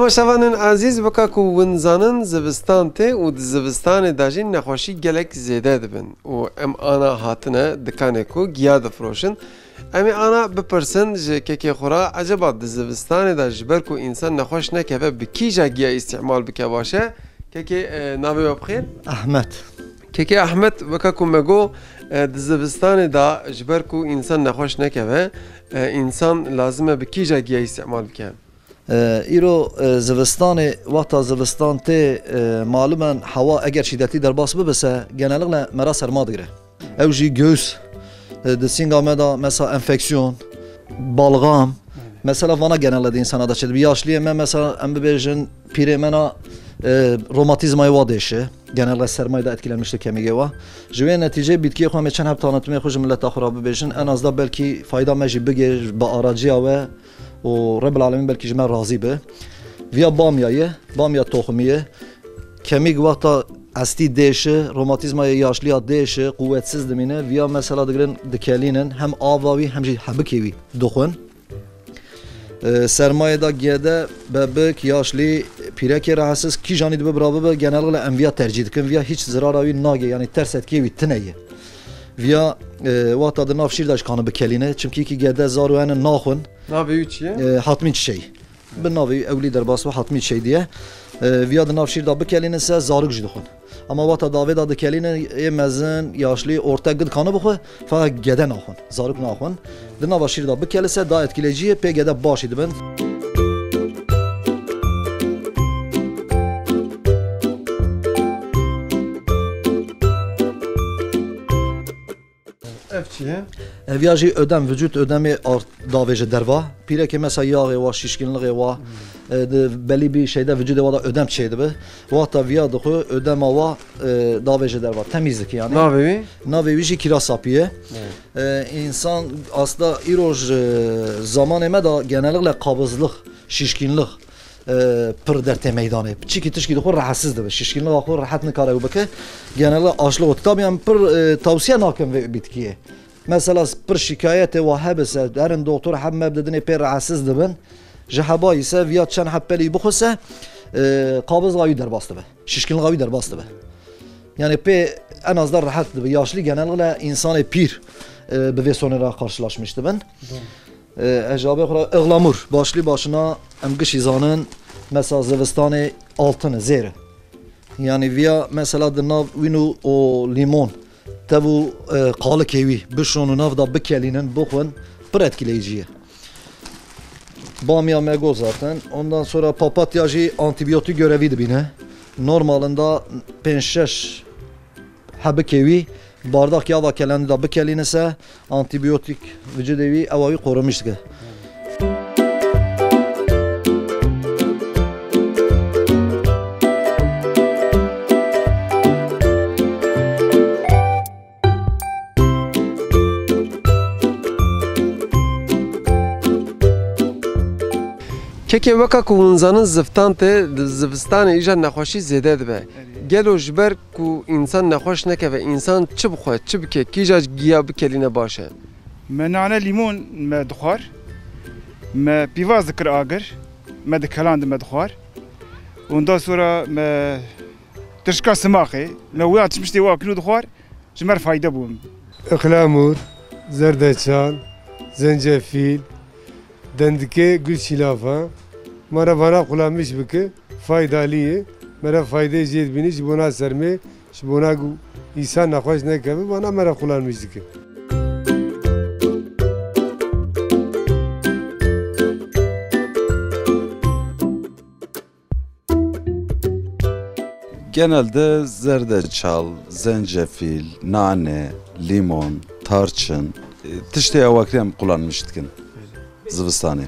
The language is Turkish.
تماشاوانên عزیز bika ku win zanin zivistan tê û di zivistanê de jî nexweşî gelek zêde dibin û em ana hatine dikanê ku giya difroşin. Em ê ana bipirsin ji kekê xwe re eceba di zivistanê de ji ber ku însan nexweş nekeve bi kîja giya îstîmal bike baş e? Kekê navê we bixêr? Ahmet. Kekê Ahmet bika ku me got di zivistanê de ji ber ku însan nexweş nekeve însan lazim e bi kîja giya îstîmal bike. ایرو زوستان وقتا زوستان تی معلوماً هوا اگر شدتی در باس ببسه genellikle مرا سرما دگره او جی göğüs دسینگا مدا مثلا انفeksiyon balgam mesela vana genelde insana da çedir bir yaşlıya men mesela em bebejin pire mena romatizmayı va deşe genelde sermayı da etkilenmişti kemiğe va jüve netice bitkiye xwe meçen hep tanıtmaya xoş millet axira bebejin en az da belki fayda meji bige ba aracıya ve و رب العالمین بلکه جمع راضی به ویا بامیه توخمیه کمیک وقتا استی دیشه روماتیزمای yaşlıya دیشه قوتسیز دمینه ویا مثلا دگرن دکلینن هم آواوی هم جی حبکیوی دخون sermaye da gede bebek yaşlı pireke rahatsız ki jani de bravo genellikle enviya tercih edikin via hiç zararavi nage yani ters etkiyi tıneye via وقت در ناف شیر داشت کانه بکلینه چونکی کی گده زارو ان ناخون ناوی چیه حتمی چی به ناوی اولی در باس و حتمی چی دیه ویا در ناف شیر دا بکلینه سه زارگ جدی خون اما وقت داوی دا کلینه ای مزن یاشلی orta گد کانه بخو فقط گده ناخون زارگ ناخون در ناف شیر دا بکلسه دا etkileciye pe gede baş idibin Evyaji ödem vücut ödemi daveci derva. Pire ki mesela yağı var, şişkinliği var. Belli bir şeyde vücuda var da ödem şeydi be. Vahatta vya dığı ödem var daveci derva. Temizlik yani. Navevi? Navevi ji kira sapiye. İnsan aslında iroj zaman eme da genellikle kabızlık, şişkinlik pır derte meydanı. Çiki tişki de rahatsızdı be. Şişkinlik akı rahat ne karayı beke. Genellikle aşlık. Tabii yani pır tavsiye nakım ve bitkiye. Mesela pır şikayeti ve hebese derin doktor hep mebdedini pır rahatsızdı ben. Jehaba ise viyat çen heppeli bukhuse kabız gavi derbastı be. Şişkinlik gavi derbastı be. Yani pe en azından rahattı be. Yaşlı genellikle insanı pir be ve sonra karşılaşmıştı ben. Ecabı xura ıglamur başlı başına emgiş izanın mesela zivistanı altını zeri yani via mesela de nav vinu o limon tabu qalı kevi bişonu navda bekelinin bukhun pır etkileyiciye bamya mego zaten ondan sonra papatyacı antibiyotik görevi dibine normalinde 5-6 habe kevi bardak yağ da kelendi da bekelinese antibiyotik vücudevi evayı korumıştı. Keke vaka ku inzanın ziftan te zivistan ica nexweşî zêde dibe. Gelo ji ber ku însan nexweş nekeve însan çi bixwe çi bike kîja giya bikelîne baş e? Me nane lîmon me dixwar me pîvaz dikir agir me dikeland me dixwar ondan sonra me tirşka simaxê me wiya çiştê wa kilo dixwar ji me fayda bûm. Ihlamur, zerdeçal, zencefil, dendike gül şilafa mara vana kullanmış bike faydaliye mera fayda ziyet bini jibona serme jibona insan nexweş nekeve bana mera kullanmış dike. Genelde zerdeçal, zencefil, nane, limon, tarçın, tişteye vakrem kullanmıştık zivistanı.